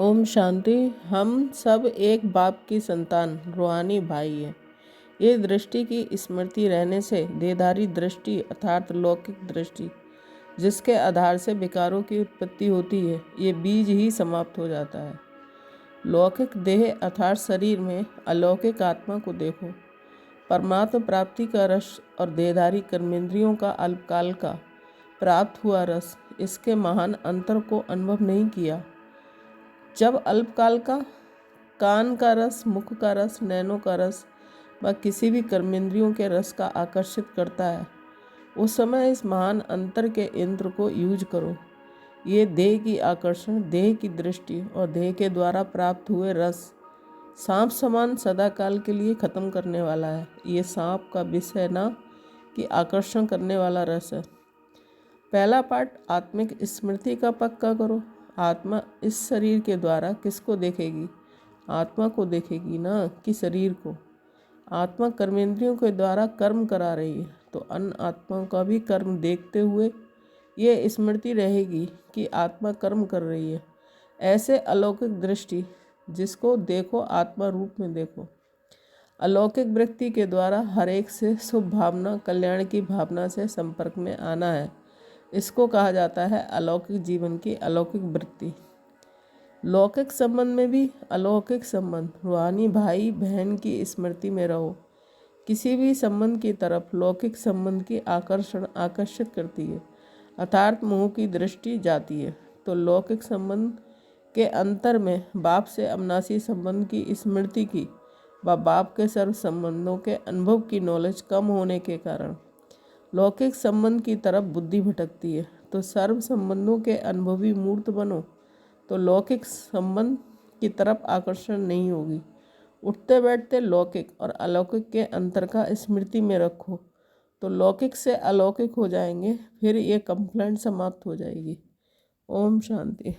ओम शांति। हम सब एक बाप की संतान रूहानी भाई हैं। ये दृष्टि की स्मृति रहने से देहधारी दृष्टि अर्थात लौकिक दृष्टि जिसके आधार से विकारों की उत्पत्ति होती है, ये बीज ही समाप्त हो जाता है। लौकिक देह अर्थात शरीर में अलौकिक आत्मा को देखो। परमात्मा प्राप्ति का रस और देहधारी कर्मेंद्रियों का अल्पकाल का प्राप्त हुआ रस, इसके महान अंतर को अनुभव नहीं किया। जब अल्पकाल का कान का रस, मुख का रस, नैनों का रस व किसी भी कर्मेंद्रियों के रस का आकर्षित करता है, उस समय इस महान अंतर के यंत्र को यूज करो। ये देह की आकर्षण, देह की दृष्टि और देह के द्वारा प्राप्त हुए रस सांप समान सदाकाल के लिए खत्म करने वाला है। ये सांप का विष है ना कि आकर्षण करने वाला रस है। पहला पाठ आत्मिक स्मृति का पक्का करो। आत्मा इस शरीर के द्वारा किसको देखेगी? आत्मा को देखेगी ना कि शरीर को। आत्मा कर्मेंद्रियों के द्वारा कर्म करा रही है, तो अन्य आत्माओं का भी कर्म देखते हुए ये स्मृति रहेगी कि आत्मा कर्म कर रही है। ऐसे अलौकिक दृष्टि जिसको देखो आत्मा रूप में देखो। अलौकिक वृत्ति के द्वारा हर एक से शुभ भावना, कल्याण की भावना से संपर्क में आना है। इसको कहा जाता है अलौकिक जीवन की अलौकिक वृत्ति। लौकिक संबंध में भी अलौकिक संबंध, रूहानी भाई बहन की स्मृति में रहो। किसी भी संबंध की तरफ लौकिक संबंध की आकर्षण आकर्षित करती है, अर्थात मोह की दृष्टि जाती है। तो लौकिक संबंध के अंतर में बाप से अविनाशी संबंध की स्मृति की व बाप के सर्व संबंधों के अनुभव की नॉलेज कम होने के कारण लौकिक संबंध की तरफ बुद्धि भटकती है। तो सर्व संबंधों के अनुभवी मूर्त बनो, तो लौकिक संबंध की तरफ आकर्षण नहीं होगी। उठते बैठते लौकिक और अलौकिक के अंतर का स्मृति में रखो, तो लौकिक से अलौकिक हो जाएंगे। फिर ये कंप्लेंट समाप्त हो जाएगी। ओम शांति।